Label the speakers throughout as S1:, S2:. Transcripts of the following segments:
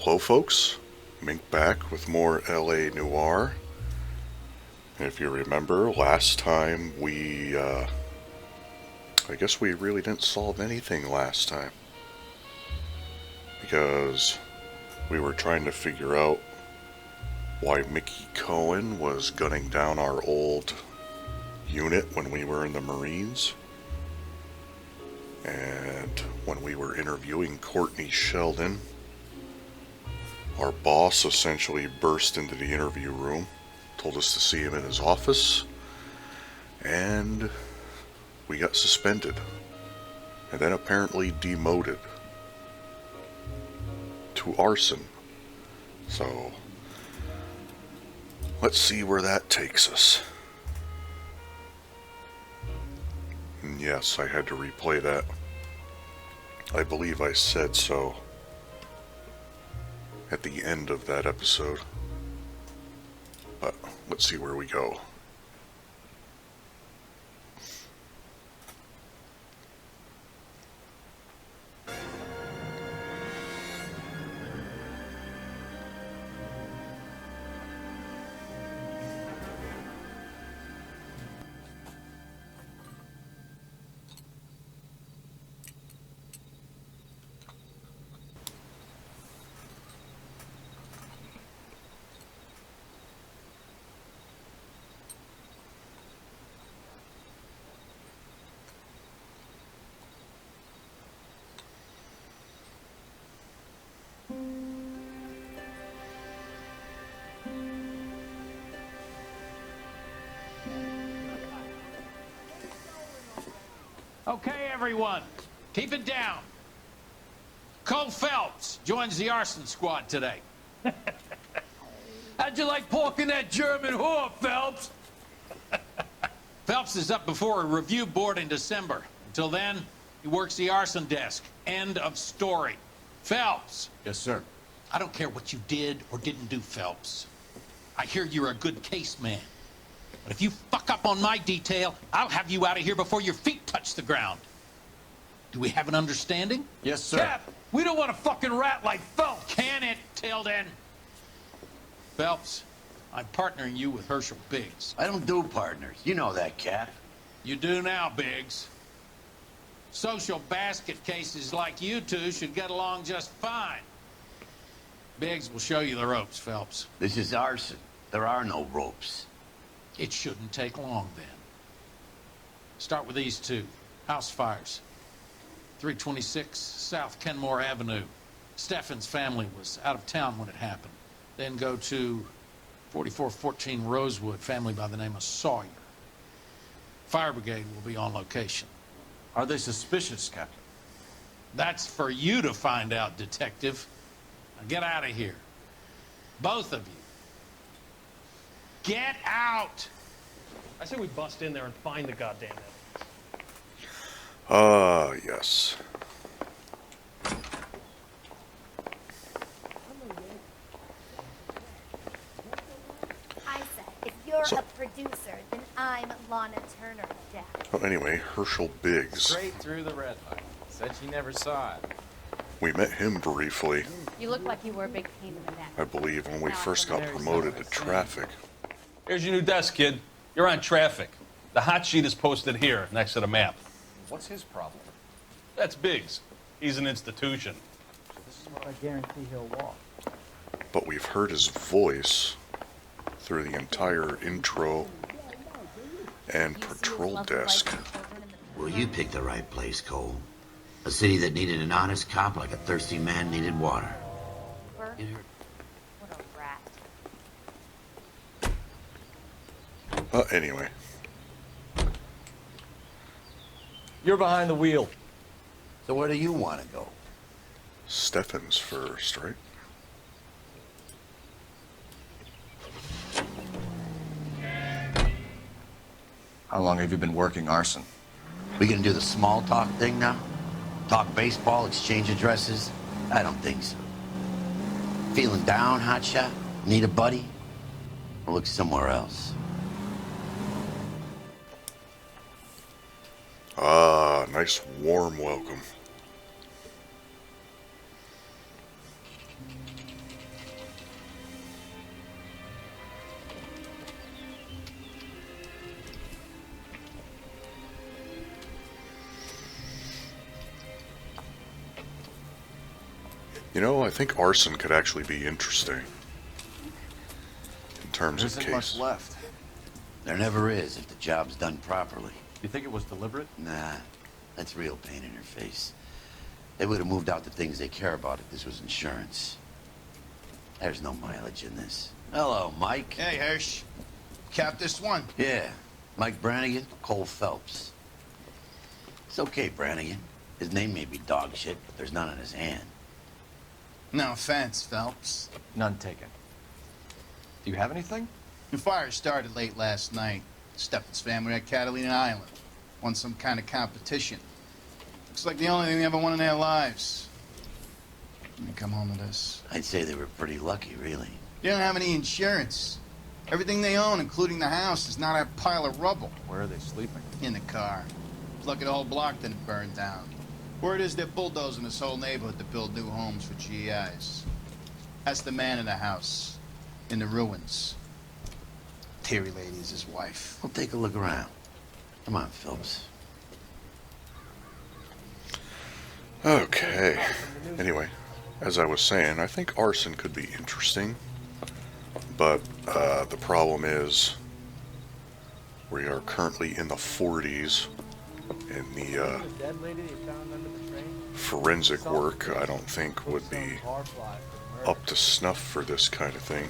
S1: Hello folks, Mink back with more LA Noire. If you remember, last time I guess we really didn't solve anything last time. Because we were trying to figure out why Mickey Cohen was gunning down our old unit when we were in the Marines. And when we were interviewing Courtney Sheldon, our boss essentially burst into the interview room, told us to see him in his office, and we got suspended, and then apparently demoted to Arson. So, let's see where that takes us. And yes, I had to replay that. I believe I said so at the end of that episode. But let's see where we go.
S2: Okay, everyone, keep it down. Cole Phelps joins the arson squad today.
S3: How'd you like porking that German whore, Phelps?
S2: Phelps is up before a review board in December. Until then, he works the arson desk. End of story. Phelps.
S3: Yes, sir.
S2: I don't care what you did or didn't do, Phelps. I hear you're a good case man. But if you fuck up on my detail, I'll have you out of here before your feet touch the ground. Do we have an understanding?
S3: Yes, sir.
S4: Cap, we don't want a fucking rat like Phelps.
S2: Can it, Tilden? Phelps, I'm partnering you with Herschel Biggs.
S5: I don't do partners. You know that, Cap.
S2: You do now, Biggs. Social basket cases like you two should get along just fine. Biggs will show you the ropes, Phelps.
S5: This is arson. There are no ropes.
S2: It shouldn't take long, then. Start with these two. House fires. 326 South Kenmore Avenue. Steffen's family was out of town when it happened. Then go to 4414 Rosewood, family by the name of Sawyer. Fire brigade will be on location.
S3: Are they suspicious, Captain?
S2: That's for you to find out, detective. Now get out of here. Both of you. Get out!
S4: I say we bust in there and find the goddamn evidence.
S1: Yes.
S6: I said, if you're a producer, then I'm Lana Turner, Jack.
S1: Oh, anyway, Herschel Biggs.
S7: Straight through the red light. Said she never saw it.
S1: We met him briefly,
S6: You look like you were a big pain in the neck.
S1: I believe, when we first got promoted to traffic.
S8: Here's your new desk, kid. You're on traffic. The hot sheet is posted here, next to the map.
S7: What's his problem?
S8: That's Biggs. He's an institution.
S7: This is what I guarantee he'll walk.
S1: But we've heard his voice through the entire intro and patrol desk.
S5: Well, you picked the right place, Cole. A city that needed an honest cop like a thirsty man needed water.
S6: What
S5: Get her.
S6: a rat.
S1: Anyway.
S3: You're behind the wheel.
S5: So where do you want to go?
S1: Steffen's first, right?
S9: How long have you been working arson?
S5: We gonna do the small talk thing now? Talk baseball, exchange addresses? I don't think so. Feeling down, hotshot? Need a buddy? Or look somewhere else.
S1: Nice warm welcome. You know, I think arson could actually be interesting in terms
S3: There
S1: of
S3: isn't much
S1: case.
S3: left.
S5: There never is if the job's done properly.
S3: You think it was deliberate?
S5: Nah, that's real pain in your face. They would have moved out the things they care about if this was insurance. There's no mileage in this. Hello, Mike.
S10: Hey, Hirsch. Cap this one.
S5: Yeah, Mike Brannigan, Cole Phelps. It's okay, Brannigan. His name may be dog shit, but there's none on his hand.
S10: No offense, Phelps.
S3: None taken. Do you have anything?
S10: The fire started late last night. Steffen's family at Catalina Island. Won some kind of competition. Looks like the only thing they ever won in their lives. Let me come home to this.
S5: I'd say they were pretty lucky, really.
S10: They don't have any insurance. Everything they own, including the house, is not a pile of rubble.
S3: Where are they sleeping?
S10: In the car. Lucky the whole block didn't burn down. Word is they're bulldozing this whole neighborhood to build new homes for GIs. That's the man in the house. In the ruins. Terry lady is his wife.
S5: We'll take a look around. Come on, Phelps.
S1: Okay. Anyway, as I was saying, I think arson could be interesting. But the problem is we are currently in the 40s, and the
S7: The dead lady they found under the train?
S1: forensic work I don't think would be up to snuff for this kind of thing.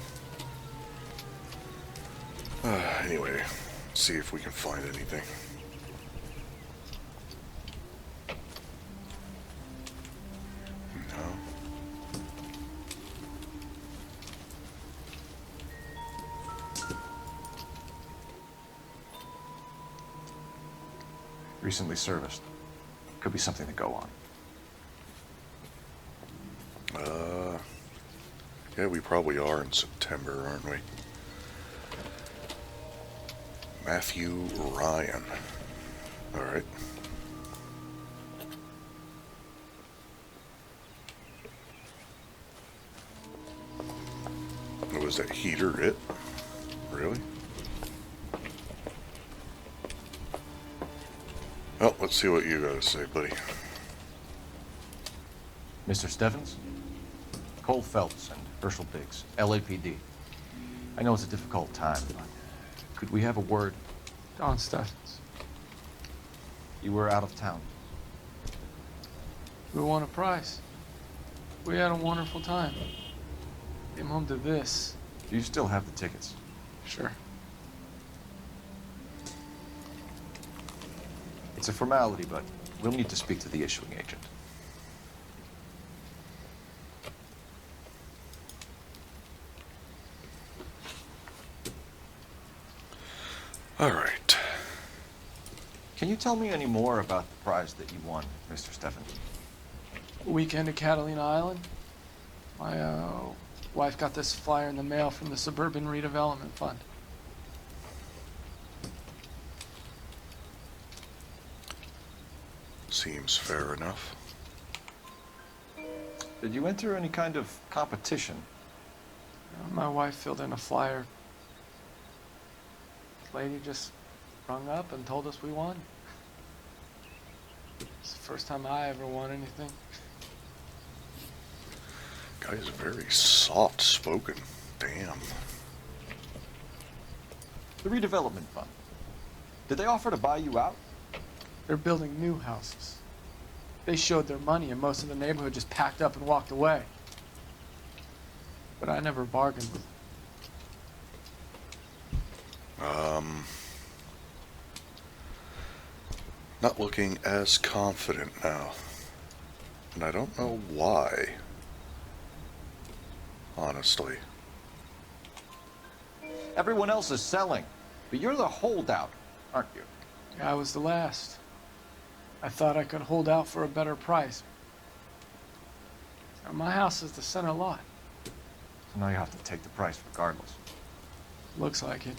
S1: Anyway, let's see if we can find anything. No.
S9: Recently serviced. Could be something to go on.
S1: Yeah, we probably are in September, aren't we? Matthew Ryan. Alright. Was that heater it? Really? Well, let's see what you gotta say, buddy.
S3: Mr. Steffens? Cole Phelps and Herschel Biggs, LAPD. I know it's a difficult time, but could we have a word?
S11: Don Steffens.
S3: You were out of town.
S11: We won a prize. We had a wonderful time. Came home to this.
S3: Do you still have the tickets?
S11: Sure.
S3: It's a formality, but we'll need to speak to the issuing agent.
S1: All right.
S3: Can you tell me any more about the prize that you won, Mr. Steffens?
S11: Weekend at Catalina Island. My wife got this flyer in the mail from the Suburban Redevelopment Fund.
S1: Seems fair enough.
S3: Did you enter any kind of competition?
S11: My wife filled in a flyer. Lady just rung up and told us we won. It's the first time I ever won anything.
S1: Guy's very soft-spoken. Damn.
S3: The redevelopment fund. Did they offer to buy you out?
S11: They're building new houses. They showed their money and most of the neighborhood just packed up and walked away. But I never bargained with them.
S1: Not looking as confident now. And I don't know why. Honestly.
S3: Everyone else is selling, but you're the holdout, aren't you?
S11: I was the last. I thought I could hold out for a better price. My house is the center lot.
S3: So now you have to take the price regardless.
S11: Looks like it.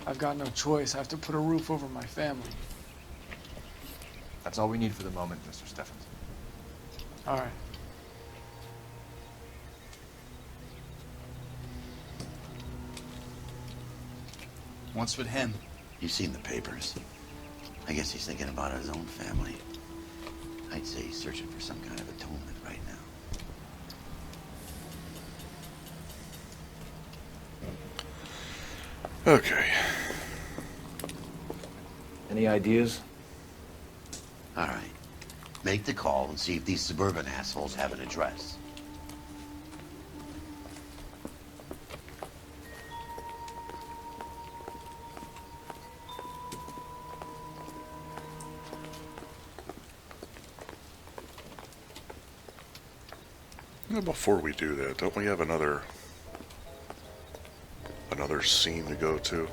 S11: I've got no choice. I have to put a roof over my family.
S3: That's all we need for the moment, Mr. Steffens.
S11: All right.
S10: What's with him?
S5: You've seen the papers. I guess he's thinking about his own family. I'd say he's searching for some kind of atonement right now.
S1: Okay.
S9: Any ideas?
S5: All right. Make the call and see if these suburban assholes have an address.
S1: Before we do that, don't we have another scene to go to?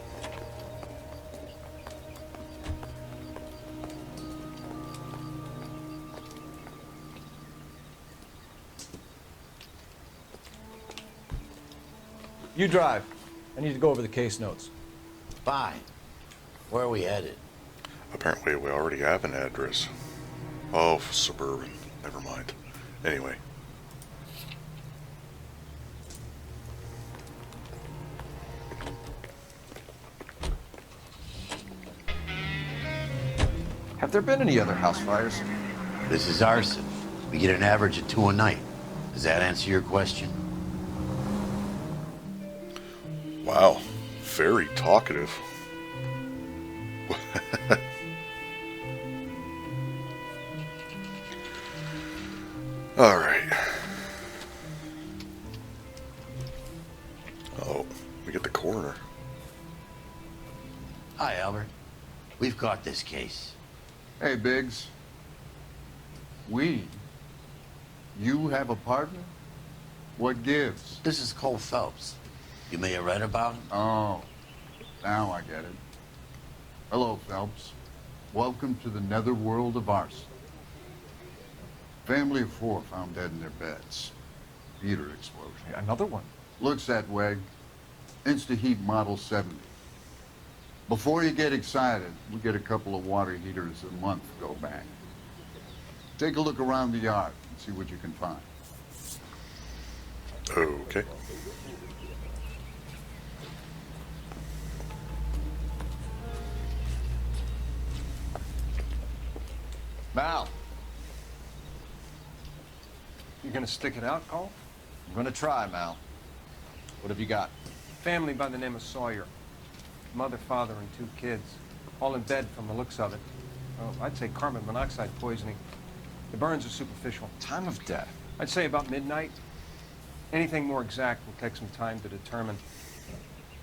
S9: You drive. I need to go over the case notes.
S5: Fine. Where are we headed?
S1: Apparently we already have an address. Oh, suburban. Never mind. Anyway.
S3: Have there been any other house fires?
S5: This is Arson. We get an average of 2 a night. Does that answer your question?
S1: Wow. Very talkative. All right. Oh, we get the coroner.
S5: Hi, Albert. We've caught this case.
S12: Hey, Biggs. You have a partner? What gives?
S5: This is Cole Phelps. You may have read about him.
S12: Oh, now I get it. Hello, Phelps. Welcome to the netherworld of Arson. Family of 4 found dead in their beds. Heater explosion.
S3: Another one.
S12: Looks that way. Insta-Heat Model 70. Before you get excited, we get a couple of water heaters a month go bang. Take a look around the yard and see what you can find.
S1: Okay.
S3: Mal,
S7: You gonna stick it out, Cole?
S3: I'm gonna try, Mal. What have you got?
S7: Family by the name of Sawyer. Mother, father, and 2 kids. All in bed from the looks of it. Well, I'd say carbon monoxide poisoning. The burns are superficial.
S3: Time of death.
S7: I'd say about midnight. Anything more exact will take some time to determine.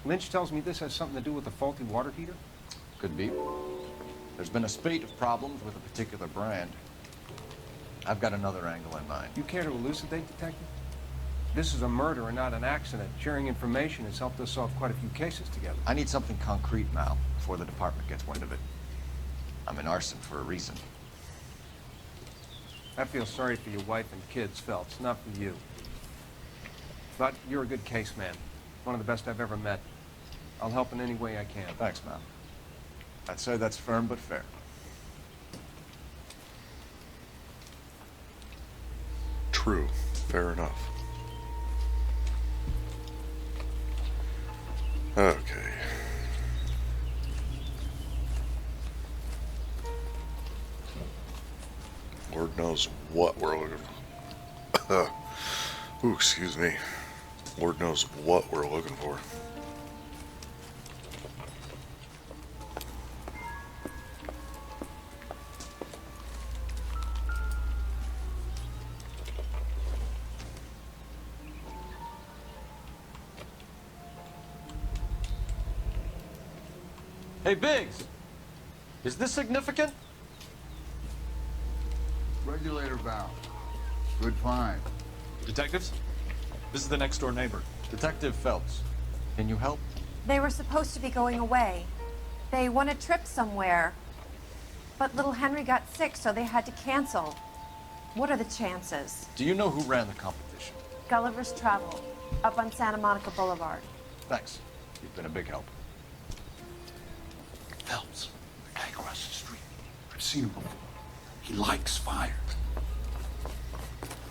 S7: Lynch tells me this has something to do with a faulty water heater.
S3: Could be. There's been a spate of problems with a particular brand. I've got another angle in mind.
S7: You care to elucidate, Detective? This is a murder and not an accident. Sharing information has helped us solve quite a few cases together.
S3: I need something concrete, Mal, before the department gets wind of it. I'm in Arson for a reason.
S7: I feel sorry for your wife and kids, Phelps, not for you. But you're a good case man. One of the best I've ever met. I'll help in any way I can.
S3: Thanks, Mal. I'd say that's firm but fair.
S1: True. Fair enough. Okay. Lord knows what we're looking for. Ooh, excuse me. Lord knows what we're looking for.
S11: Hey, Biggs, is this significant?
S12: Regulator valve. Good find.
S9: Detectives? This is the next door neighbor.
S3: Detective Phelps, can you help?
S13: They were supposed to be going away. They won a trip somewhere. But little Henry got sick, so they had to cancel. What are the chances?
S3: Do you know who ran the competition?
S13: Gulliver's Travel, up on Santa Monica Boulevard.
S3: Thanks. You've been a big help.
S12: Phelps, the guy across the street. I've seen him before. He likes fire.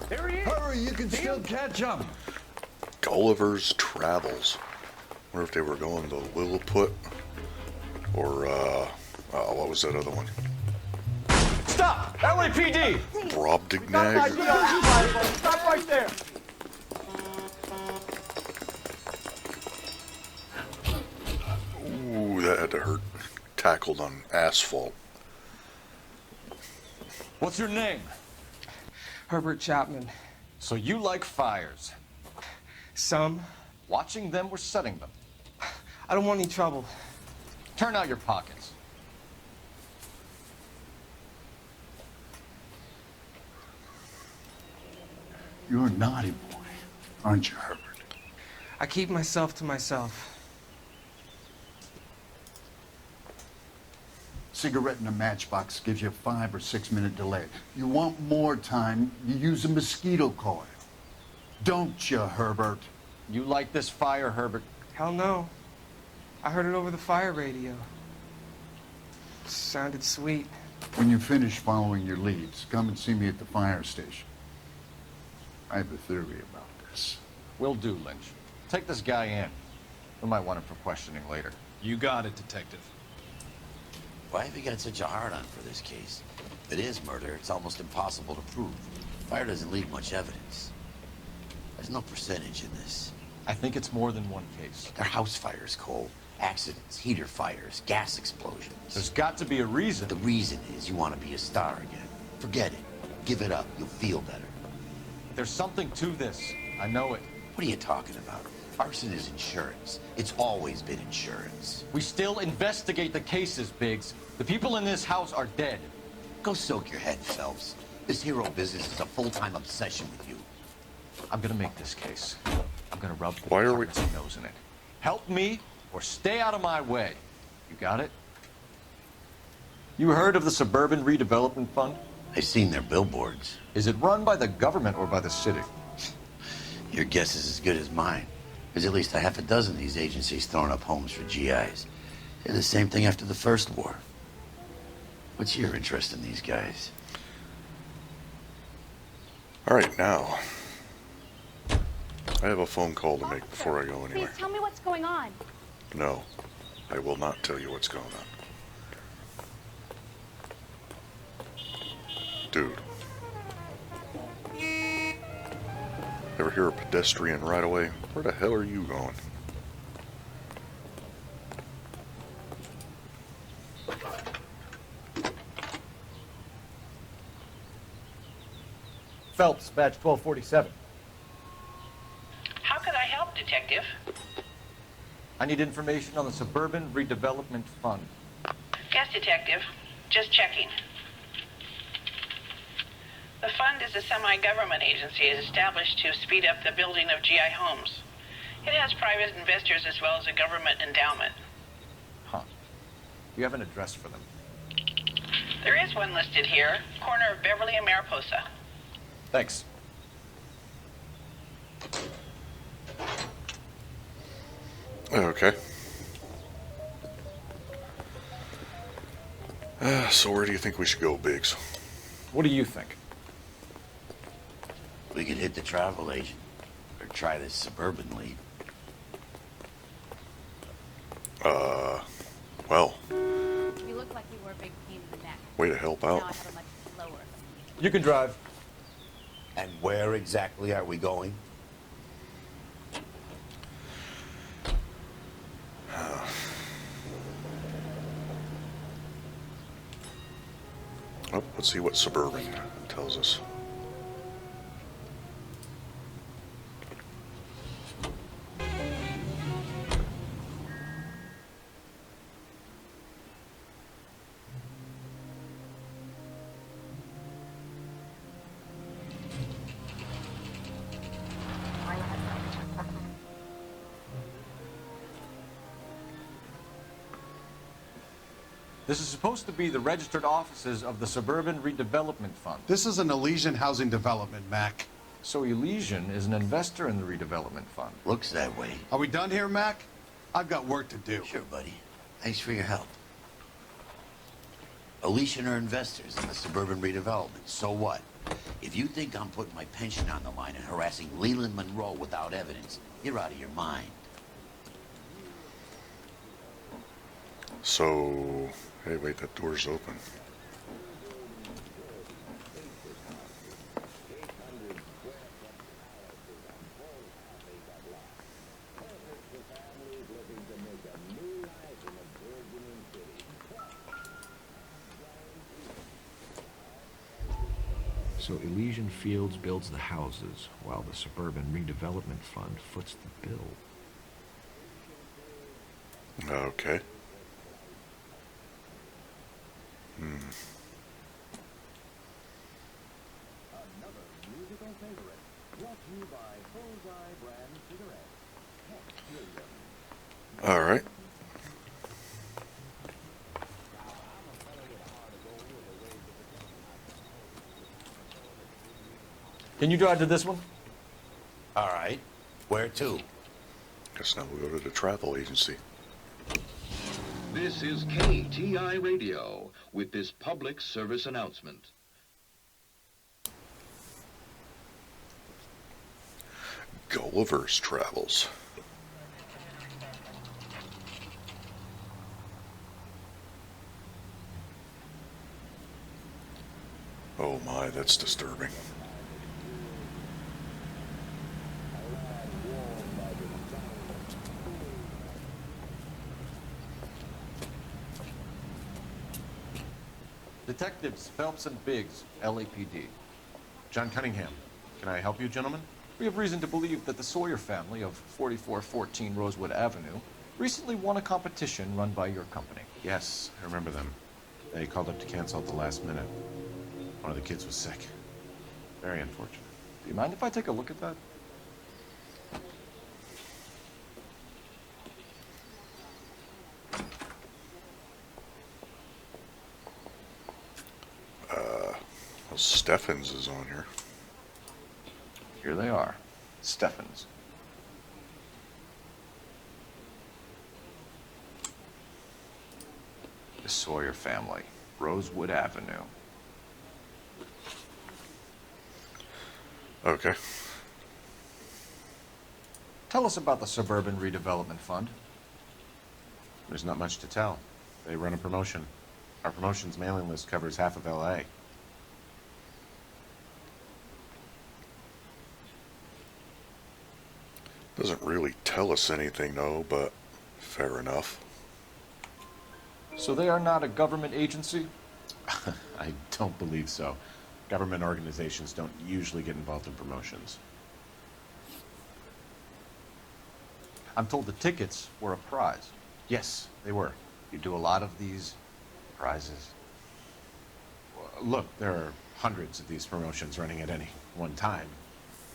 S7: There he is!
S12: Hurry, you can still catch him.
S1: Gulliver's Travels. Wonder if they were going to Lilliput or what was that other one?
S11: Stop! LAPD!
S1: Brobdingnag?
S11: Stop right there!
S1: to hurt tackled on asphalt.
S3: What's your name?
S11: Herbert Chapman.
S3: So you like fires.
S11: Some.
S3: Watching them or setting them?
S11: I don't want any trouble.
S3: Turn out your pockets.
S12: You're a naughty boy, aren't you, Herbert?
S11: I keep myself to myself.
S12: Cigarette in a matchbox gives you a 5 or 6 minute delay. You want more time, you use a mosquito coil. Don't you, Herbert?
S3: You like this fire, Herbert?
S11: Hell no. I heard it over the fire radio. Sounded sweet.
S12: When you finish following your leads, come and see me at the fire station. I have a theory about this.
S3: Will do, Lynch. Take this guy in. We might want him for questioning later.
S9: You got it, Detective.
S5: Why have you got such a hard-on for this case? If it is murder, it's almost impossible to prove. Fire doesn't leave much evidence. There's no percentage in this.
S3: I think it's more than one case.
S5: They're house fires, Cole. Accidents, heater fires, gas explosions.
S3: There's got to be a reason.
S5: The reason is you want to be a star again. Forget it. Give it up. You'll feel better.
S3: There's something to this. I know it.
S5: What are you talking about? Arson is insurance. It's always been insurance.
S3: We still investigate the cases, Biggs. The people in this house are dead.
S5: Go soak your head, Phelps. This hero business is a full-time obsession with you.
S3: I'm gonna make this case. I'm gonna rub the
S1: Why are we-
S3: department's nose in it. Help me or stay out of my way. You got it? You heard of the Suburban Redevelopment Fund?
S5: I've seen their billboards.
S3: Is it run by the government or by the city?
S5: Your guess is as good as mine. There's at least a half a dozen of these agencies throwing up homes for GIs. Did the same thing after the First War. What's your interest in these guys?
S1: All right, now. I have a phone call to make before I go anywhere.
S6: Please tell me what's going on.
S1: No, I will not tell you what's going on. Dude. Ever hear a pedestrian right away? Where the hell are you going?
S9: Phelps, badge 1247.
S14: How could I help, Detective?
S3: I need information on the Suburban Redevelopment Fund.
S14: Yes, Detective. Just checking. The fund is a semi-government agency established to speed up the building of GI homes. It has private investors as well as a government endowment.
S3: Huh. You have an address for them?
S14: There is one listed here, corner of Beverly and Mariposa.
S3: Thanks.
S1: Okay. So where do you think we should go, Biggs?
S3: What do you think?
S5: We could hit the travel agent or try the suburban lead.
S1: Well,
S6: You look like you were a big pain in the neck.
S1: way to help
S6: Now
S1: out.
S6: I have a much slower.
S3: You can drive.
S5: And where exactly are we going?
S1: Oh, let's see what Suburban tells us.
S3: This is supposed to be the registered offices of the Suburban Redevelopment Fund.
S15: This is an Elysian housing development, Mac.
S3: So Elysian is an investor in the redevelopment fund.
S5: Looks that way.
S15: Are we done here, Mac? I've got work to do.
S5: Sure, buddy. Thanks for your help. Elysian are investors in the suburban redevelopment. So what? If you think I'm putting my pension on the line and harassing Leland Monroe without evidence, you're out of your mind.
S1: So, hey, wait, that door's open.
S16: So Elysian Fields builds the houses, while the Suburban Redevelopment Fund foots the bill.
S1: Okay. All right.
S3: Can you drive to this one?
S5: All right. Where to?
S1: Guess now we'll go to the travel agency.
S17: This is KTI Radio with this public service announcement.
S1: Gulliver's Travels. Oh my, that's disturbing.
S3: Detectives Phelps and Biggs, LAPD. John Cunningham. Can I help you, gentlemen? We have reason to believe that the Sawyer family of 4414 Rosewood Avenue recently won a competition run by your company.
S16: Yes, I remember them. They called up to cancel at the last minute. One of the kids was sick. Very unfortunate.
S3: Do you mind if I take a look at that?
S1: Well, Steffens is on here.
S3: Here they are. Steffens. The Sawyer family, Rosewood Avenue.
S1: Okay.
S3: Tell us about the Suburban Redevelopment Fund.
S16: There's not much to tell. They run a promotion. Our promotion's mailing list covers half of LA.
S1: Doesn't really tell us anything though, but fair enough.
S3: So they are not a government agency?
S16: I don't believe so. Government organizations don't usually get involved in promotions.
S3: I'm told the tickets were a prize.
S16: Yes, they were.
S3: You do a lot of these prizes?
S16: Look, there are hundreds of these promotions running at any one time.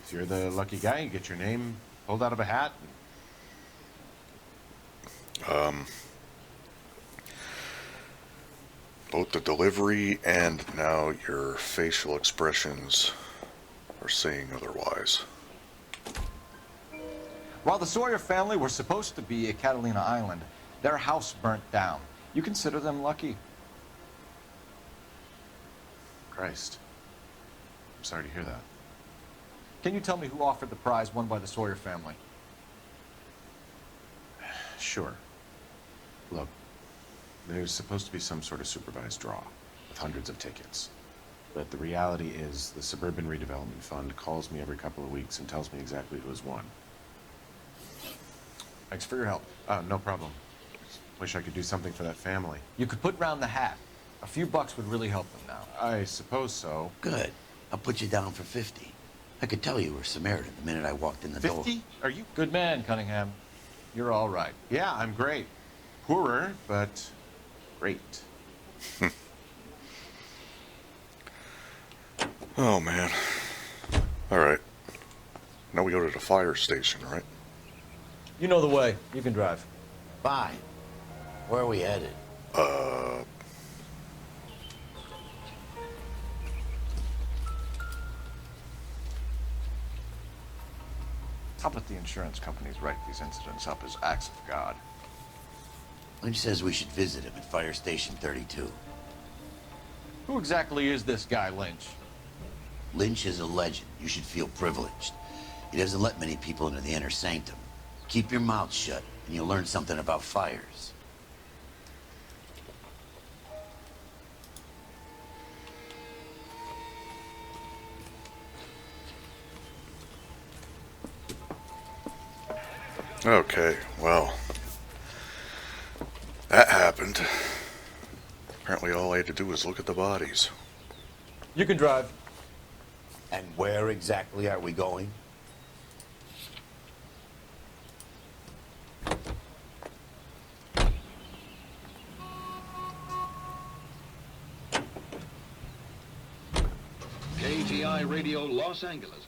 S16: If you're the lucky guy, you get your name pulled out of a hat.
S1: Both the delivery and now your facial expressions are saying otherwise.
S3: While the Sawyer family were supposed to be at Catalina Island, their house burnt down. You consider them lucky?
S16: Christ. I'm sorry to hear that.
S3: Can you tell me who offered the prize won by the Sawyer family?
S16: Sure. Look, there's supposed to be some sort of supervised draw with hundreds of tickets. But the reality is the Suburban Redevelopment Fund calls me every couple of weeks and tells me exactly who has won.
S3: Thanks for your help.
S16: No problem. Wish I could do something for that family.
S3: You could put round the hat. A few bucks would really help them now.
S16: I suppose so.
S5: Good. I'll put you down for 50. I could tell you were Samaritan the minute I walked in the door.
S3: 50? Are you? Good man, Cunningham. You're all right.
S16: Yeah, I'm great. Poorer, but great.
S1: Oh, man. All right. Now we go to the fire station, right?
S3: You know the way. You can drive.
S5: Fine. Where are we headed?
S3: How about the insurance companies write these incidents up as acts of God?
S5: Lynch says we should visit him at Fire Station 32.
S3: Who exactly is this guy, Lynch?
S5: Lynch is a legend. You should feel privileged. He doesn't let many people into the inner sanctum. Keep your mouth shut, and you'll learn something about fires.
S1: Okay, well, that happened. Apparently all I had to do was look at the bodies.
S3: You can drive.
S5: And where exactly are we going?
S17: KTI Radio Los Angeles.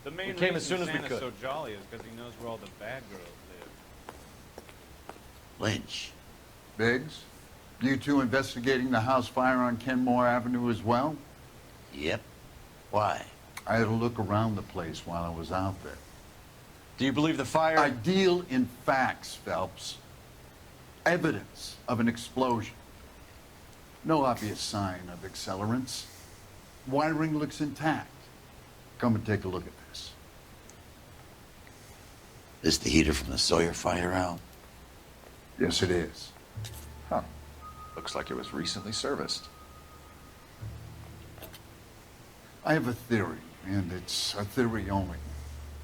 S9: The main
S7: We came
S9: reason
S7: as soon as we
S9: Santa's
S7: could.
S9: so jolly is because he knows where all the bad girls live.
S5: Lynch.
S12: Biggs, you two investigating the house fire on Kenmore Avenue as well?
S5: Yep. Why?
S12: I had a look around the place while I was out there.
S7: Do you believe the fire?
S12: I deal in facts, Phelps. Evidence of an explosion. No obvious sign of accelerants. Wiring looks intact. Come and take a look at this.
S5: This the heater from the Sawyer fire, Al?
S12: Yes, it is.
S3: Huh. Looks like it was recently serviced.
S12: I have a theory, and it's a theory only.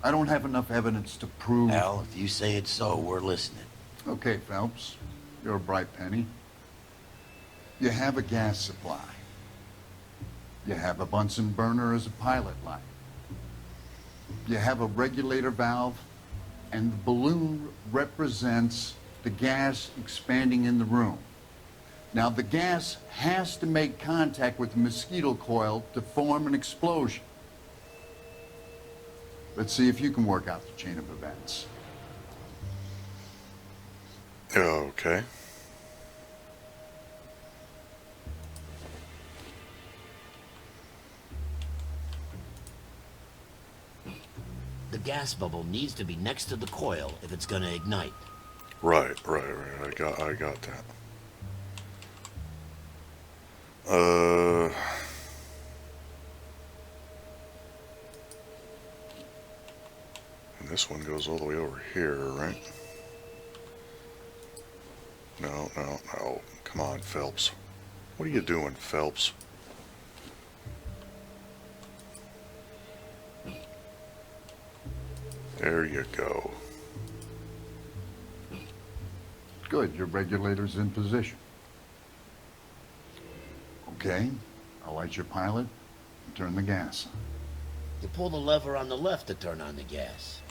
S12: I don't have enough evidence to prove...
S5: Al, if you say it's so, we're listening.
S12: Okay, Phelps. You're a bright penny. You have a gas supply. You have a Bunsen burner as a pilot light. You have a regulator valve, and the balloon represents the gas expanding in the room. Now, the gas has to make contact with the mosquito coil to form an explosion. Let's see if you can work out the chain of events.
S1: Okay.
S5: The gas bubble needs to be next to the coil if it's gonna ignite.
S1: Right. I got that. And this one goes all the way over here, right? No. Come on, Phelps. What are you doing, Phelps? There you go.
S12: Good, your regulator's in position. Okay, I'll light your pilot and turn the gas on.
S5: You pull the lever on the left to turn on the gas.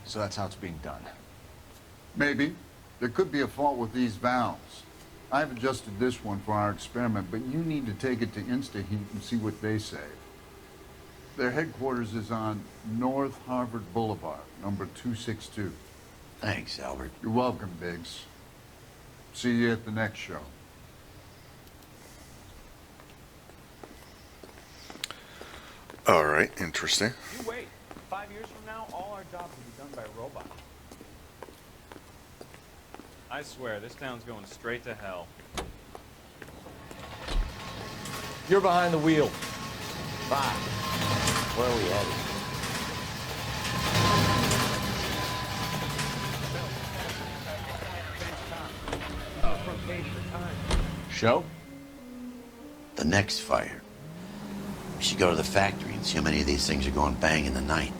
S3: So that's how it's being done.
S12: Maybe. There could be a fault with these valves. I've adjusted this one for our experiment, but you need to take it to InstaHeat and see what they say. Their headquarters is on North Harvard Boulevard, number 262.
S5: Thanks, Albert.
S12: You're welcome, Biggs. See you at the next show.
S1: All right, interesting.
S9: You wait. 5 years from now, all our jobs will be done by a robot. I swear, this town's going straight to hell.
S7: You're behind the wheel.
S5: Bye. Where are we headed?
S3: Show?
S5: The next fire. We should go to the factory and see how many of these things are going bang in the night.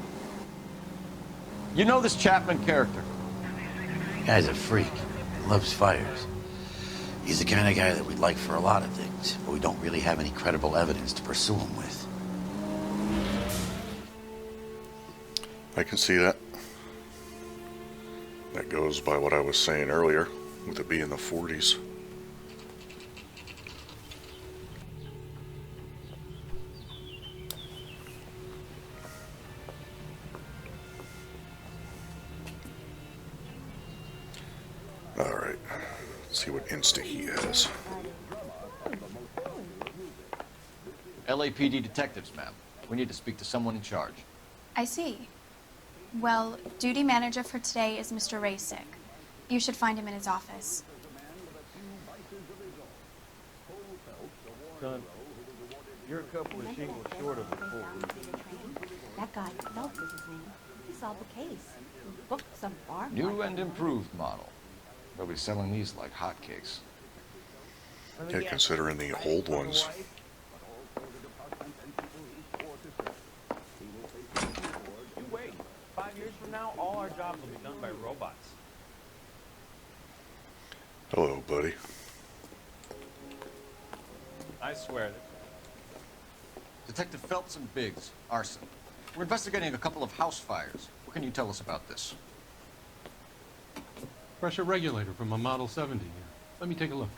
S7: You know this Chapman character?
S5: Guy's a freak. He loves fires. He's the kind of guy that we'd like for a lot of things, but we don't really have any credible evidence to pursue him with.
S1: I can see that. That goes by what I was saying earlier, with it being the 40s. Alright, let's see what InstaHeat has.
S3: LAPD detectives, ma'am. We need to speak to someone in charge.
S18: I see. Well, duty manager for today is Mr. Rasick. You should find him in his office.
S7: Son, you're a couple of shingles short of a full.
S6: That guy, Phelps is his name.
S13: We solved the case. We booked some farm.
S3: New and improved model. They'll be selling these like hotcakes.
S1: Yeah, considering the old ones.
S9: You wait. 5 years from now, all our jobs will be done by robots.
S1: Hello, buddy.
S9: I swear.
S3: Detective Phelps and Biggs, Arson. We're investigating a couple of house fires. What can you tell us about this?
S19: Pressure regulator from a Model 70 here. Let me take a look.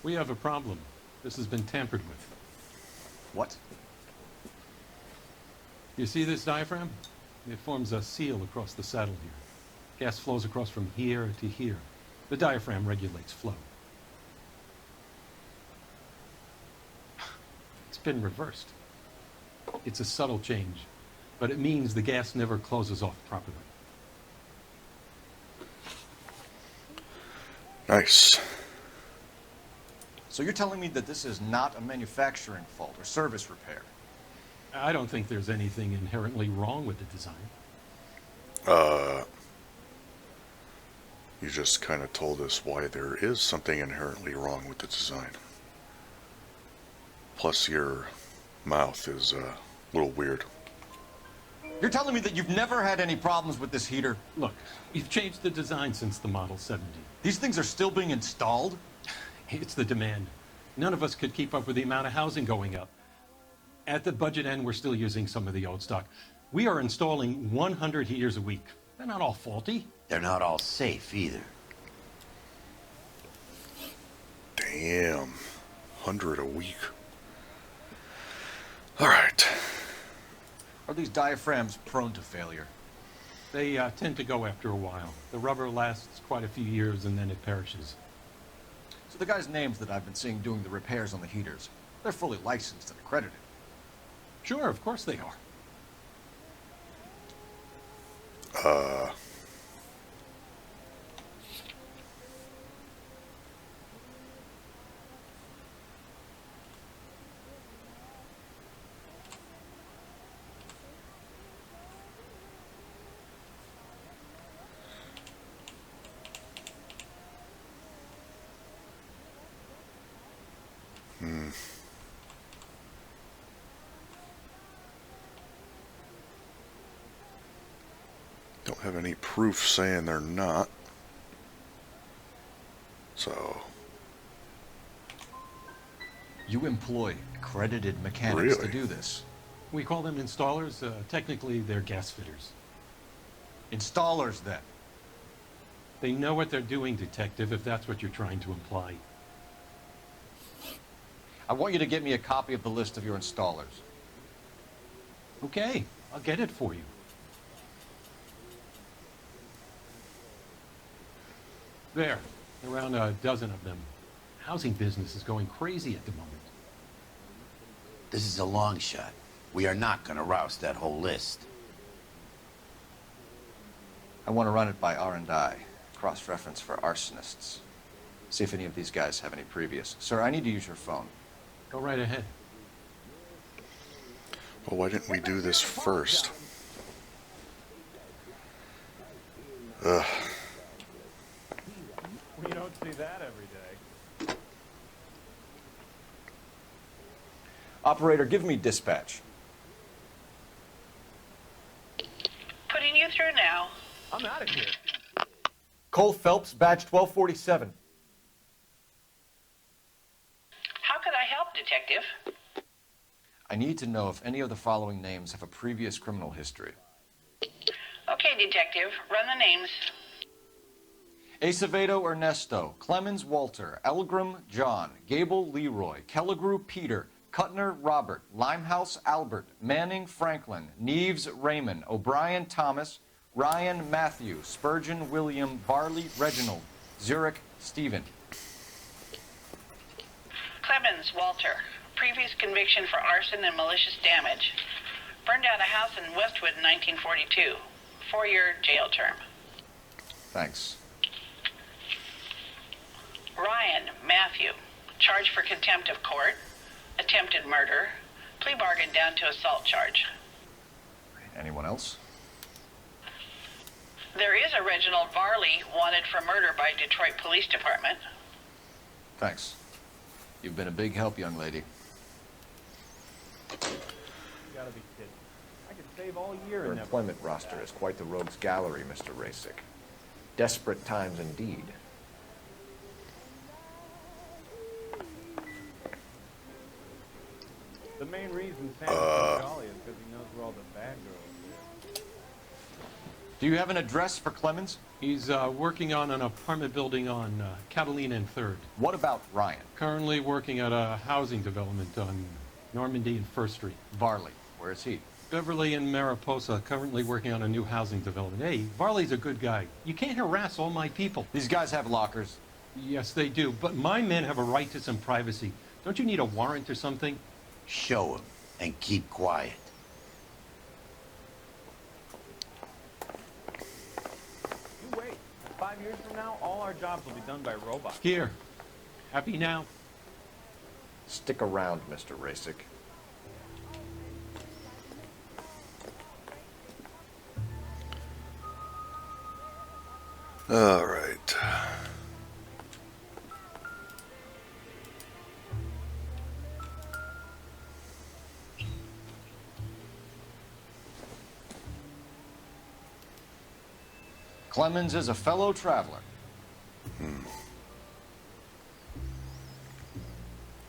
S19: We have a problem. This has been tampered with.
S3: What?
S19: You see this diaphragm? It forms a seal across the saddle here. Gas flows across from here to here. The diaphragm regulates flow. It's been reversed. It's a subtle change, but it means the gas never closes off properly.
S1: Nice.
S3: So you're telling me that this is not a manufacturing fault or service repair?
S19: I don't think there's anything inherently wrong with the design.
S1: You just kind of told us why there is something inherently wrong with the design. Plus, your mouth is a little weird.
S3: You're telling me that you've never had any problems with this heater?
S19: Look, we've changed the design since the Model 70.
S3: These things are still being installed?
S19: It's the demand. None of us could keep up with the amount of housing going up. At the budget end, we're still using some of the old stock. We are installing 100 heaters a week. They're not all faulty.
S5: They're not all safe either.
S1: Damn. 100 a week. Alright.
S3: Are these diaphragms prone to failure?
S19: They tend to go after a while. The rubber lasts quite a few years and then it perishes.
S3: So the guys' names that I've been seeing doing the repairs on the heaters, they're fully licensed and accredited.
S19: Sure, of course they are.
S1: Don't have any proof saying they're not. So.
S3: You employ accredited mechanics
S1: Really?
S3: to do this?
S19: We call them installers. Technically, they're gas fitters.
S3: Installers, then?
S19: They know what they're doing, Detective, if that's what you're trying to imply.
S3: I want you to get me a copy of the list of your installers.
S19: Okay, I'll get it for you. There, around a dozen of them. Housing business is going crazy at the moment.
S5: This is a long shot. We are not going to roust that whole list.
S3: I want to run it by R&I, cross-reference for arsonists. See if any of these guys have any previous. Sir, I need to use your phone.
S19: Go right ahead.
S1: Well, why didn't we do this first? Ugh.
S9: We don't see that every day.
S3: Operator, give me dispatch.
S14: Putting you through now.
S9: I'm out of here.
S3: Cole Phelps, badge 1247.
S14: How could I help, Detective?
S3: I need to know if any of the following names have a previous criminal history.
S14: Okay, Detective, run the names.
S3: Acevedo Ernesto, Clemens Walter, Elgram John, Gable Leroy, Kelligrew Peter, Cutner Robert, Limehouse Albert, Manning Franklin, Neves Raymond, O'Brien Thomas, Ryan Matthew, Spurgeon William, Barley Reginald, Zurich Stephen.
S14: Clemens Walter. Previous conviction for arson and malicious damage. Burned down a house in Westwood in 1942. 4-year jail term.
S3: Thanks.
S14: Ryan Matthew. Charged for contempt of court. attempted murder, plea bargain down to assault charge.
S3: Anyone else?
S14: There is a Reginald Varley wanted for murder by Detroit Police Department.
S3: Thanks. You've been a big help, young lady.
S9: You gotta be kidding. I could save all year
S3: Your
S9: and never...
S3: employment roster is quite the rogues gallery, Mr. Rasick. Desperate times indeed.
S9: The main reason Sam's so jolly is because he knows where all the bad girls live.
S3: Do you have an address for Clemens?
S19: He's working on an apartment building on Catalina and 3rd.
S3: What about Ryan?
S19: Currently working at a housing development on Normandy and 1st Street.
S3: Varley, where is he?
S19: Beverly and Mariposa, currently working on a new housing development. Hey, Varley's a good guy. You can't harass all my people.
S3: These guys have lockers.
S19: Yes, they do, but my men have a right to some privacy. Don't you need a warrant or something?
S5: Show him and keep quiet.
S9: You wait. 5 years from now, all our jobs will be done by robots.
S19: Here. Happy now?
S3: Stick around, Mr. Rasick.
S1: All right.
S3: Clemens is a fellow traveler.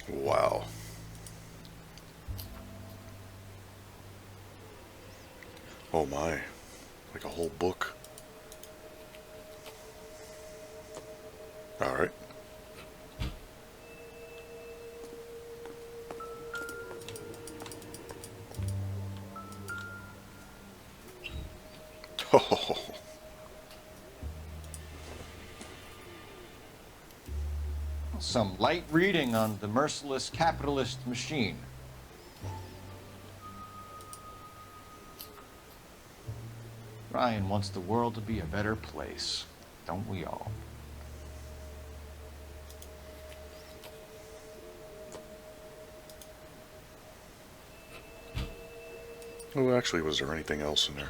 S1: Wow. Oh my. Like a whole book. All right. Oh.
S3: Some light reading on the merciless capitalist machine. Ryan wants the world to be a better place, don't we all?
S1: Oh, actually, was there anything else in there?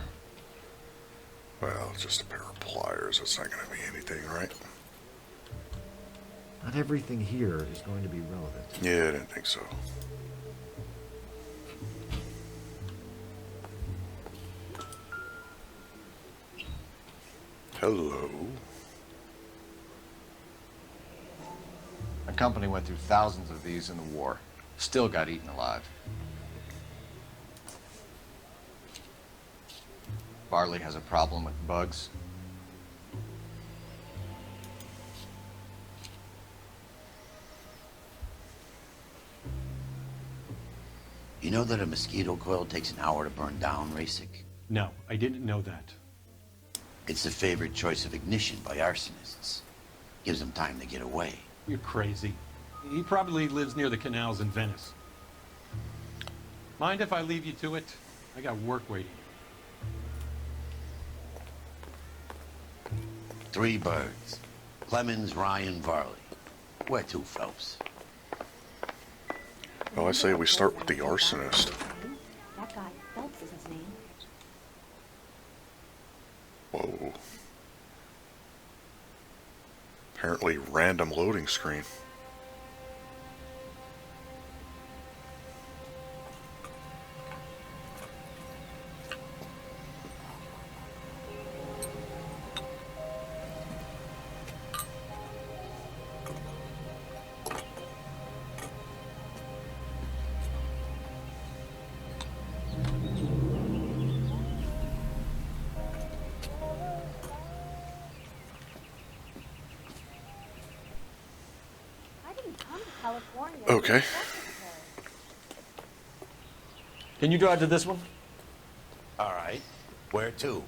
S1: Well, it's just a pair of pliers. It's not going to be anything, right?
S3: Not everything here is going to be relevant.
S1: Yeah, I didn't think so. Hello.
S3: A company went through thousands of these in the war. Still got eaten alive. Varley has a problem with bugs.
S5: You know that a mosquito coil takes an hour to burn down, Rasick?
S19: No, I didn't know that.
S5: It's the favorite choice of ignition by arsonists. Gives them time to get away.
S19: You're crazy. He probably lives near the canals in Venice. Mind if I leave you to it? I got work waiting.
S5: 3 birds. Clemens, Ryan, Varley. Where to, Phelps?
S1: Well, I say we start with the arsonist.
S20: That guy, Phelps is his name.
S1: Whoa. Apparently random loading screen.
S6: California.
S1: Okay.
S3: Can you drive to this one?
S5: All right. Where to?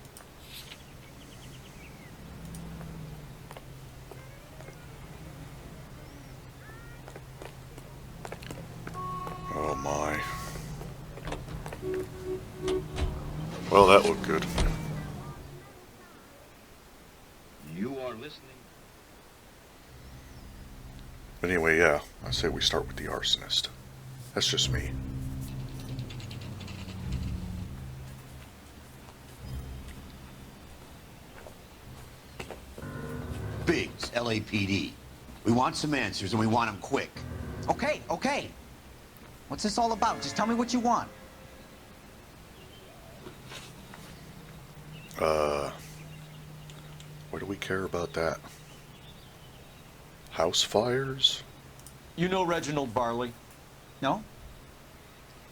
S1: Oh my. Well, that looked good.
S17: You are listening.
S1: Anyway, yeah, I say we start with the arsonist. That's just me.
S5: Biggs, LAPD. We want some answers, and we want them quick.
S21: Okay, okay. What's this all about? Just tell me what you want.
S1: Why do we care about that? House fires?
S3: You know Reginald Varley?
S21: No?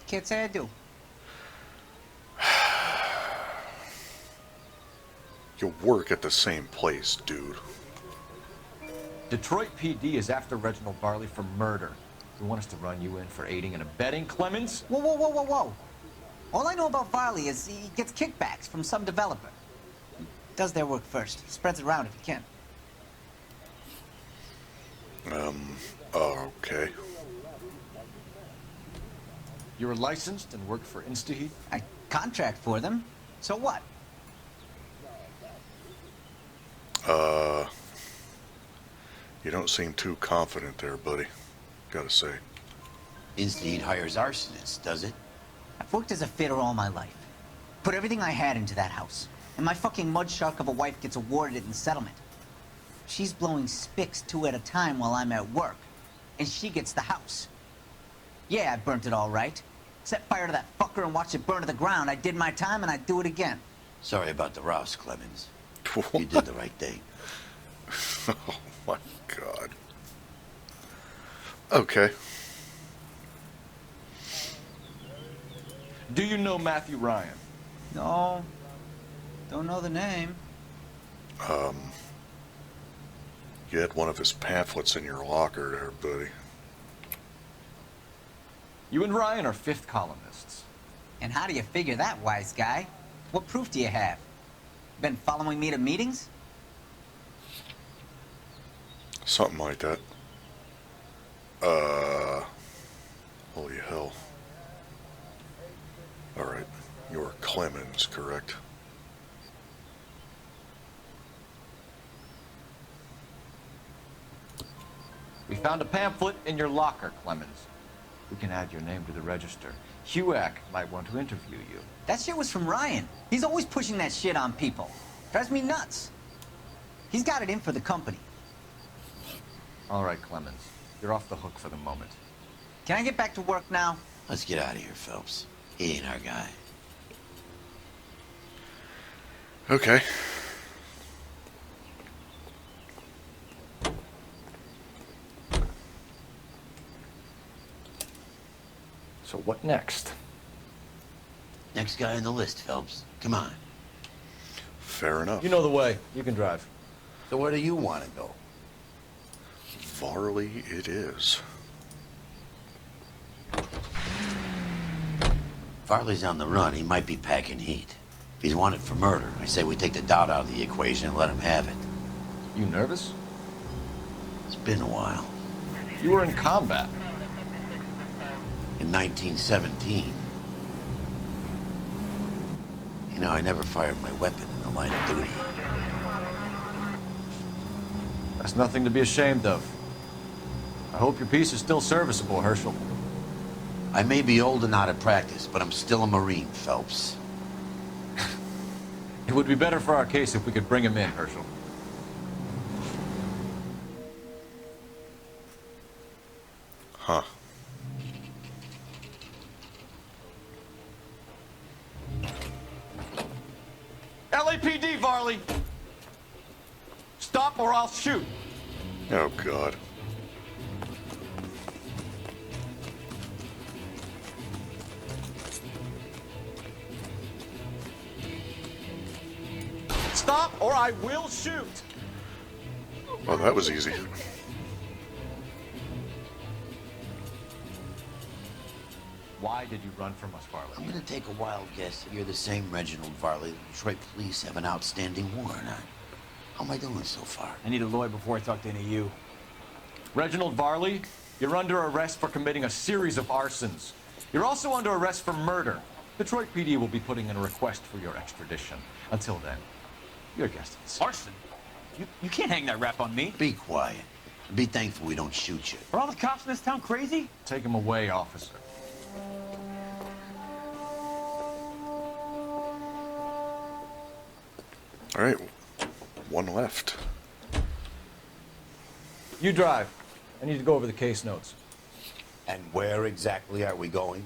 S21: Can't say I do.
S1: You work at the same place, dude.
S3: Detroit PD is after Reginald Varley for murder. You want us to run you in for aiding and abetting, Clemens?
S21: Whoa, whoa, whoa, whoa, whoa. All I know about Varley is he gets kickbacks from some developer. Does their work first. Spreads it around if he can.
S1: Okay.
S3: You're licensed and work for InstaHeat?
S21: I contract for them. So what?
S1: You don't seem too confident there, buddy. Gotta say.
S5: InstaHeat hires arsonists, does it?
S21: I've worked as a fitter all my life. Put everything I had into that house. And my fucking mud shark of a wife gets awarded it in settlement. She's blowing spics 2 at a time while I'm at work. And she gets the house. Yeah, I burnt it all right. Set fire to that fucker and watch it burn to the ground. I did my time and I'd do it again.
S5: Sorry about the Rouse, Clemens. You did the right thing.
S1: Oh my God. Okay.
S3: Do you know Matthew Ryan?
S21: No. Don't know the name.
S1: You had one of his pamphlets in your locker there, buddy.
S3: You and Ryan are fifth columnists.
S21: And how do you figure that, wise guy? What proof do you have? Been following me to meetings?
S1: Something like that. Holy hell. Alright, you're Clemens, correct?
S3: We found a pamphlet in your locker, Clemens. We can add your name to the register. HUAC might want to interview you.
S21: That shit was from Ryan. He's always pushing that shit on people. Drives me nuts. He's got it in for the company.
S3: All right, Clemens. You're off the hook for the moment.
S21: Can I get back to work now?
S5: Let's get out of here, Phelps. He ain't our guy.
S1: Okay.
S3: So what next?
S5: Next guy on the list, Phelps. Come on.
S1: Fair enough.
S3: You know the way. You can drive.
S5: So where do you want to go?
S1: Varley it is.
S5: Varley's on the run. He might be packing heat. If he's wanted for murder, I say we take the doubt out of the equation and let him have it.
S3: You nervous?
S5: It's been a while.
S3: You were in combat.
S5: In 1917. You know, I never fired my weapon in the line of duty.
S3: That's nothing to be ashamed of. I hope your piece is still serviceable, Herschel.
S5: I may be old and out of practice, but I'm still a Marine, Phelps.
S3: It would be better for our case if we could bring him in, Herschel.
S1: Huh.
S3: LAPD, Varley! Stop or I'll shoot!
S1: Oh, God.
S3: Stop or I will shoot!
S1: Well, that was easy.
S3: Why did you run from us, Varley?
S5: I'm gonna take a wild guess that you're the same Reginald Varley the Detroit police have an outstanding warrant on. How am I doing so far?
S21: I need a lawyer before I talk to any of you.
S3: Reginald Varley, you're under arrest for committing a series of arsons. You're also under arrest for murder. Detroit PD will be putting in a request for your extradition. Until then, your guest is...
S21: Arson? You can't hang that rap on me.
S5: Be quiet. Be thankful we don't shoot you.
S21: Are all the cops in this town crazy?
S3: Take him away, officer.
S1: All right, one left.
S3: You drive. I need to go over the case notes.
S5: And where exactly are we going?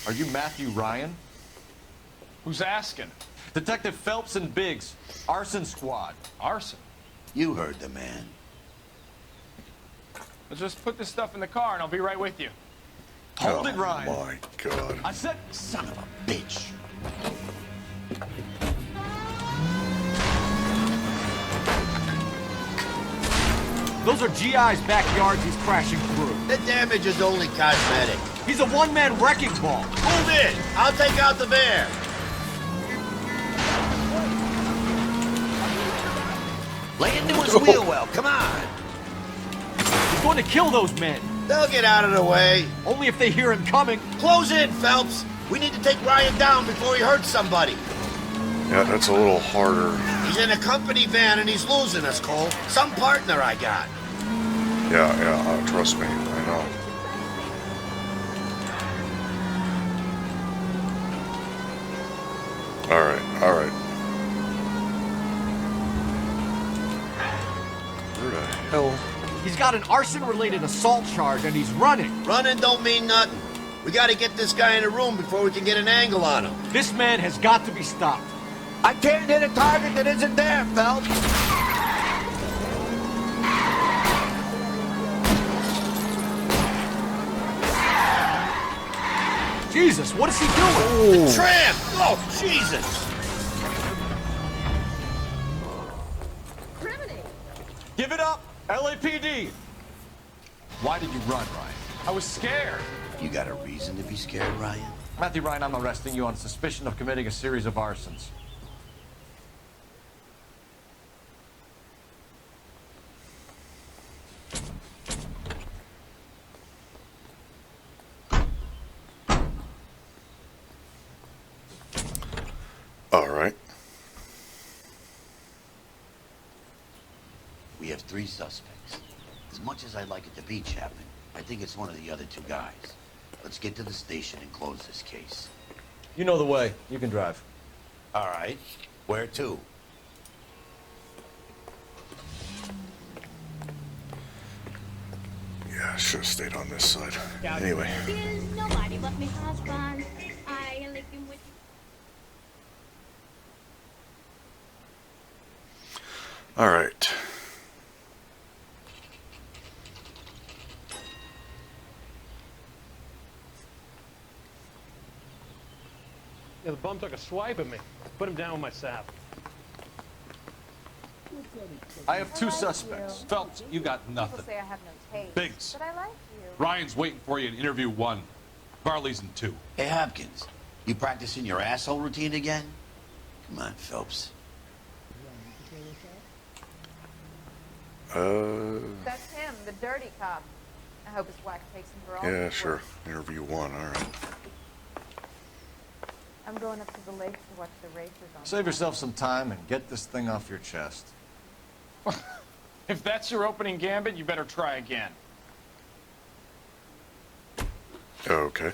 S3: Are you Matthew Ryan?
S4: Who's asking?
S3: Detective Phelps and Biggs, Arson Squad.
S4: Arson?
S5: You heard the man.
S9: Let's just put this stuff in the car and I'll be right with you.
S3: Hold it, Ryan.
S1: Oh my God.
S3: I said,
S5: Son of a bitch.
S2: Those are GI's backyards he's crashing through.
S5: The damage is only cosmetic.
S2: He's a one-man wrecking ball.
S5: Move in! I'll take out the van! Lay into his wheel well, come on!
S2: He's going to kill those men.
S5: They'll get out of the way.
S2: Only if they hear him coming.
S5: Close in, Phelps! We need to take Ryan down before he hurts somebody.
S1: Yeah, that's a little harder.
S5: He's in a company van and he's losing us, Cole. Some partner I got.
S1: Yeah, trust me, I know. All right. Where the hell?
S2: He's got an arson-related assault charge and he's running.
S5: Running don't mean nothing. We gotta get this guy in a room before we can get an angle on him.
S2: This man has got to be stopped.
S5: I can't hit a target that isn't there, Phelps.
S2: Jesus, what is he doing?
S5: The tramp! Oh, Jesus!
S3: give it up, LAPD. Why did you run, Ryan?
S4: I was scared.
S5: You got a reason to be scared, Ryan?
S3: Matthew Ryan, I'm arresting you on suspicion of committing a series of arsons.
S1: All right.
S5: We have 3 suspects. As much as I'd like it to be Chapman, I think it's one of the other 2 guys. Let's get to the station and close this case.
S3: You know the way. You can drive.
S5: All right. Where to?
S1: Yeah, I should have stayed on this side. Anyway.
S6: Nobody but me husband. I live him with
S1: All right.
S4: Yeah, the bum took a swipe at me. Put him down with my sap.
S3: I have 2 suspects.
S8: Phelps, you got nothing.
S13: Say I have no taste.
S8: Biggs.
S13: But I like you.
S8: Ryan's waiting for you in interview 1. Varley's in 2.
S5: Hey, Hopkins, you practicing your asshole routine again? Come on, Phelps.
S13: That's him, the dirty cop. I hope his wife takes him for all
S1: Yeah,
S13: his
S1: sure.
S13: work.
S1: Interview 1, all right.
S13: I'm going up to the lake to watch the racers on.
S3: Save yourself some time and get this thing off your chest.
S9: If that's your opening gambit, you better try again.
S1: Okay.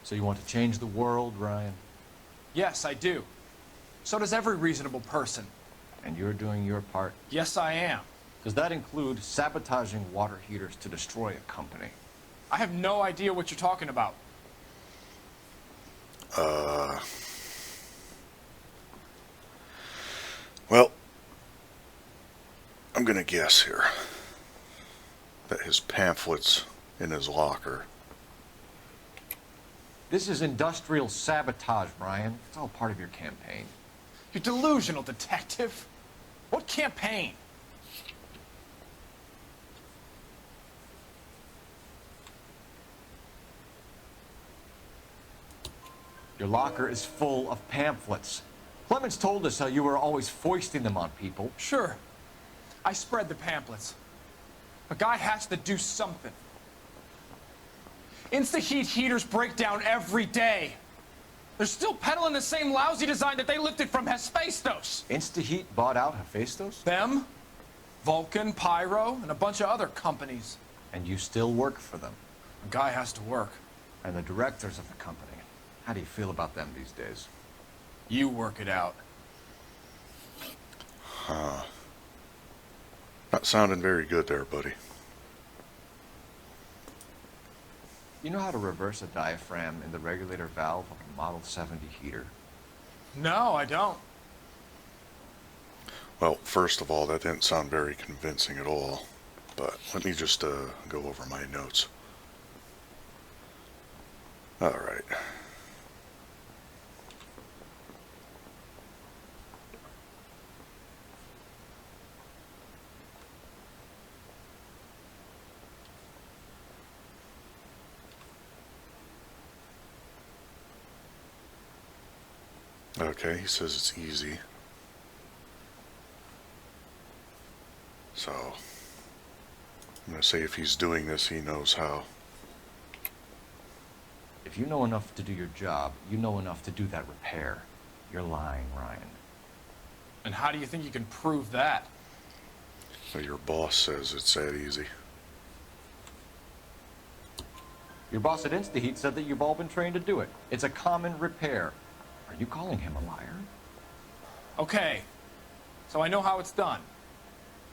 S3: So you want to change the world, Ryan?
S9: Yes, I do. So does every reasonable person.
S3: And you're doing your part?
S9: Yes, I am.
S3: Does that include sabotaging water heaters to destroy a company?
S9: I have no idea what you're talking about.
S1: Well, I'm gonna guess here that his pamphlet's in his locker.
S3: This is industrial sabotage, Ryan. It's all part of your campaign.
S9: You're delusional, detective. What campaign?
S3: Your locker is full of pamphlets. Clemens told us how you were always foisting them on people.
S11: Sure. I spread the pamphlets. A guy has to do something. Insta-heat heaters break down every day. They're still peddling the same lousy design that they lifted from Hephaestus.
S3: Insta-heat bought out Hephaestus?
S11: Them, Vulcan, Pyro, and a bunch of other companies.
S3: And you still work for them?
S11: A guy has to work.
S3: And the directors of the company, how do you feel about them these days?
S11: You work it out.
S1: Huh. Not sounding very good there, buddy.
S3: You know how to reverse a diaphragm in the regulator valve of a Model 70 heater?
S11: No, I don't.
S1: Well, first of all, that didn't sound very convincing at all. But let me just go over my notes. All right. Okay, he says it's easy. So, I'm going to say if he's doing this, he knows how.
S3: If you know enough to do your job, you know enough to do that repair. You're lying, Ryan.
S11: And how do you think you can prove that?
S1: So your boss says it's that easy.
S3: Your boss at InstaHeat said that you've all been trained to do it. It's a common repair. Are you calling him a liar?
S11: Okay, so I know how it's done.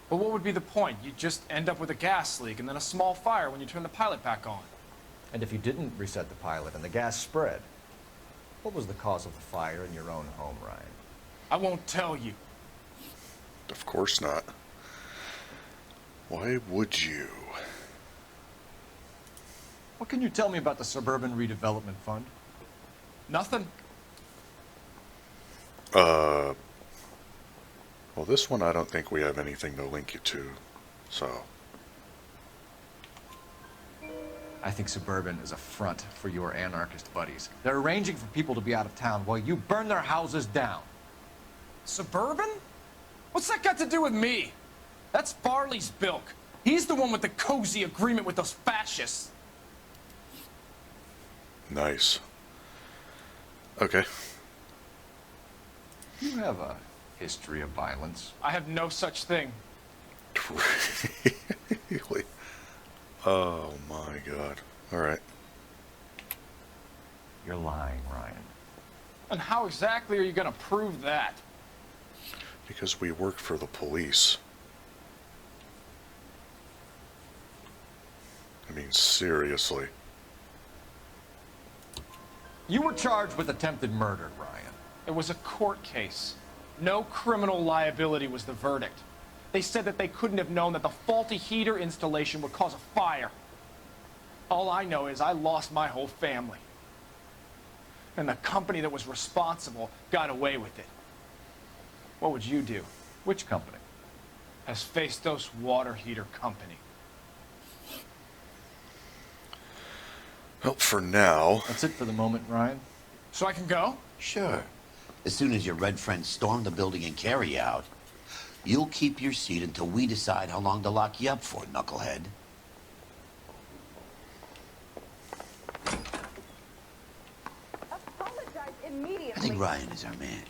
S11: But what would be the point? You just end up with a gas leak and then a small fire when you turn the pilot back on.
S3: And if you didn't reset the pilot and the gas spread, what was the cause of the fire in your own home, Ryan?
S11: I won't tell you.
S1: Of course not. Why would you?
S3: What can you tell me about the Suburban Redevelopment Fund?
S11: Nothing.
S1: Well, this one I don't think we have anything to link you to, so.
S3: I think Suburban is a front for your anarchist buddies. They're arranging for people to be out of town while you burn their houses down.
S11: Suburban? What's that got to do with me? That's Farley's bilk. He's the one with the cozy agreement with those fascists.
S1: Nice. Okay.
S3: You have a history of violence.
S11: I have no such thing.
S1: Really? Oh my God. All right.
S3: You're lying, Ryan.
S11: And how exactly are you going to prove that?
S1: Because we work for the police. I mean, seriously.
S3: You were charged with attempted murder, Ryan.
S11: It was a court case. No criminal liability was the verdict. They said that they couldn't have known that the faulty heater installation would cause a fire. All I know is I lost my whole family. And the company that was responsible got away with it. What would you do?
S3: Which company?
S11: Hephaestus Water Heater Company.
S1: Well, for now.
S3: That's it for the moment, Ryan.
S11: So I can go?
S5: Sure. As soon as your red friends storm the building and carry you out, you'll keep your seat until we decide how long to lock you up for, knucklehead.
S13: Apologize immediately.
S5: I think Ryan is our man.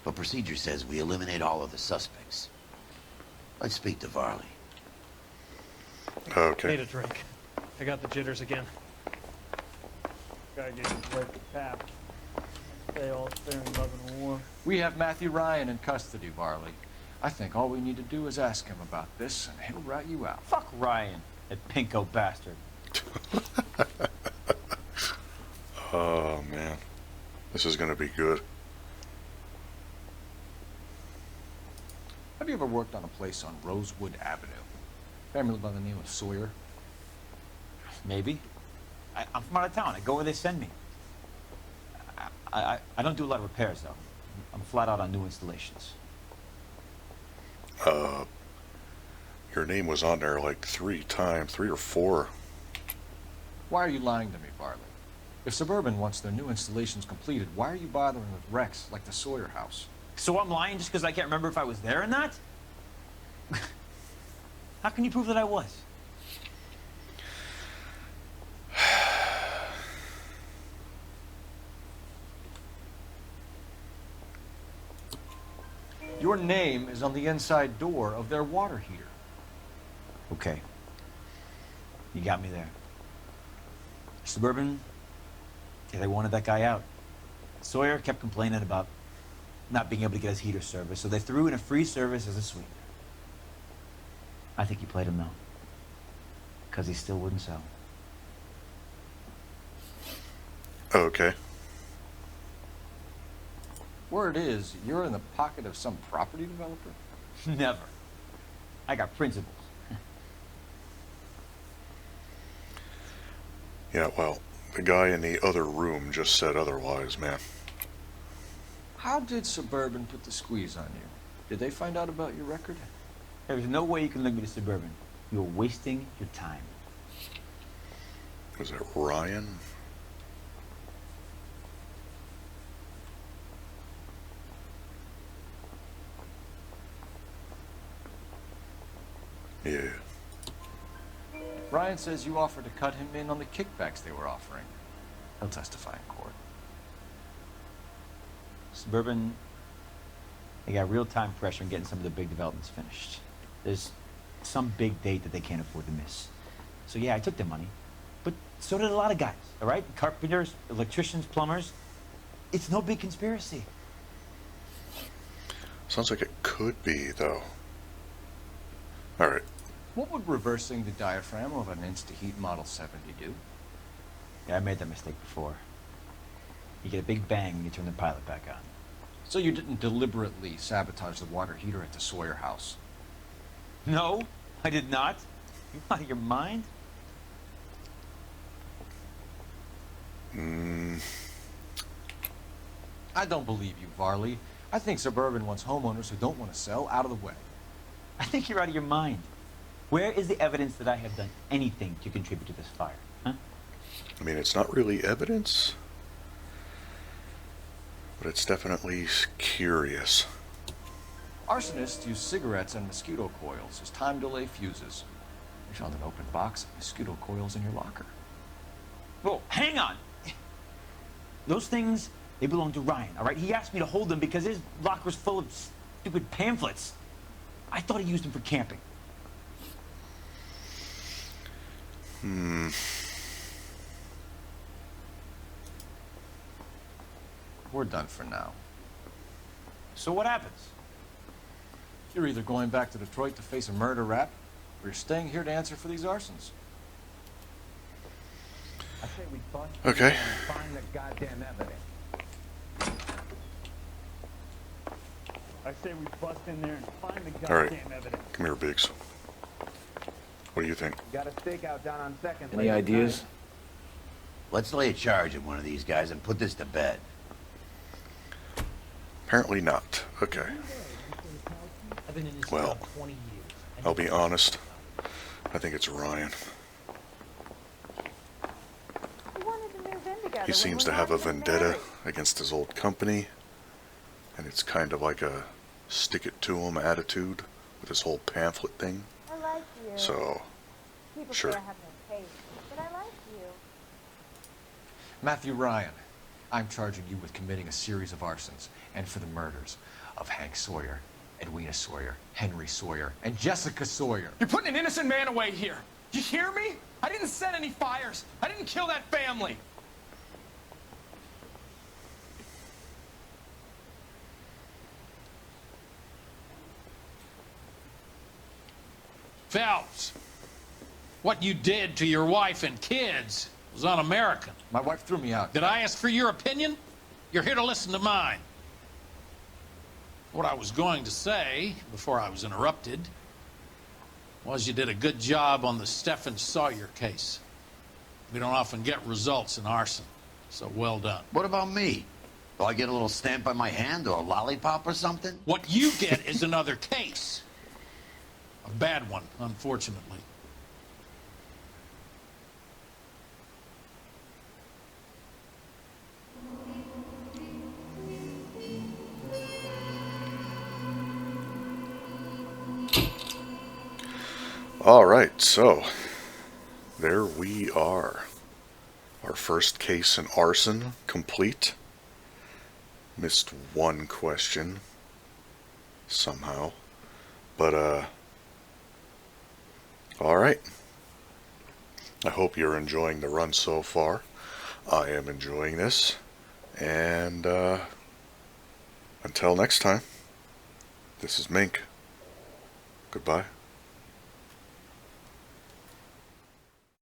S5: But procedure says we eliminate all of the suspects. Let's speak to Varley.
S1: Okay.
S4: Need a drink. I got the jitters again. Gotta get his break the tap. Stay all fair and love and warm.
S3: We have Matthew Ryan in custody, Varley. I think all we need to do is ask him about this, and he'll rat you out.
S2: Fuck Ryan, that pinko bastard.
S1: Oh, man. This is going to be good.
S3: Have you ever worked on a place on Rosewood Avenue? Family by the name of Sawyer?
S2: Maybe. I'm from out of town. I go where they send me. I don't do a lot of repairs, though. I'm flat out on new installations.
S1: Your name was on there like 3 times, 3 or 4.
S3: Why are you lying to me, Varley? If Suburban wants their new installations completed, why are you bothering with wrecks like the Sawyer house?
S2: So I'm lying just because I can't remember if I was there or not? How can you prove that I was?
S3: Your name is on the inside door of their water heater.
S2: Okay. You got me there. Suburban, yeah, they wanted that guy out. Sawyer kept complaining about not being able to get his heater service, so they threw in a free service as a sweetener. I think you played him, though. Because he still wouldn't sell.
S1: Okay.
S3: Word is, you're in the pocket of some property developer?
S2: Never. I got principles.
S1: Yeah, well, the guy in the other room just said otherwise, man.
S3: How did Suburban put the squeeze on you? Did they find out about your record?
S2: There's no way you can link me to Suburban. You're wasting your time.
S1: Was it Ryan? Yeah.
S3: Ryan says you offered to cut him in on the kickbacks they were offering. He'll testify in court.
S2: Suburban, they got real time pressure on getting some of the big developments finished. There's some big date that they can't afford to miss. So yeah, I took their money. But so did a lot of guys, all right? Carpenters, electricians, plumbers. It's no big conspiracy.
S1: Sounds like it could be, though. All right.
S3: What would reversing the diaphragm of an Insta-Heat Model 70 do?
S2: Yeah, I made that mistake before. You get a big bang when you turn the pilot back on.
S3: So you didn't deliberately sabotage the water heater at the Sawyer house?
S2: No, I did not. You out of your mind?
S3: I don't believe you, Varley. I think Suburban wants homeowners who don't want to sell out of the way.
S2: I think you're out of your mind. Where is the evidence that I have done anything to contribute to this fire? Huh?
S1: I mean, it's not really evidence, but it's definitely curious.
S3: Arsonists use cigarettes and mosquito coils as time delay fuses. We found an open box of mosquito coils in your locker.
S2: Whoa, hang on! Those things, they belong to Ryan, all right? He asked me to hold them because his locker's full of stupid pamphlets. I thought he used them for camping.
S3: We're done for now.
S2: So what happens?
S3: You're either going back to Detroit to face a murder rap, or you're staying here to answer for these arsons.
S9: I say we bust
S1: Okay.
S9: and find the goddamn evidence. I say we bust in there and find the goddamn
S1: All right.
S9: evidence.
S1: Come here, Biggs. What do you think?
S9: Got a stakeout down on Second.
S5: Any ideas? Let's lay a charge at one of these guys and put this to bed.
S1: Apparently not. Okay. Well, I'll be honest. I think it's Ryan. He seems to have a vendetta against his old company, and it's kind of like a stick-it-to-him attitude with this whole pamphlet thing.
S6: I like you.
S1: So,
S6: People
S1: sure.
S6: say I have no taste, but I like you.
S3: Matthew Ryan, I'm charging you with committing a series of arsons and for the murders of Hank Sawyer, Edwina Sawyer, Henry Sawyer, and Jessica Sawyer.
S11: You're putting an innocent man away here. You hear me? I didn't set any fires. I didn't kill that family.
S8: Phelps, what you did to your wife and kids was un-American.
S3: My wife threw me out.
S8: Did I ask for your opinion? You're here to listen to mine. What I was going to say, before I was interrupted, was you did a good job on the Stephen Sawyer case. We don't often get results in arson, so well done.
S5: What about me? Do I get a little stamp on my hand or a lollipop or something?
S8: What you get is another case. A bad one, unfortunately.
S1: Alright, so there we are. Our first case in arson complete. Missed one question somehow. But, alright. I hope you're enjoying the run so far. I am enjoying this. And, until next time, this is Mink. Goodbye.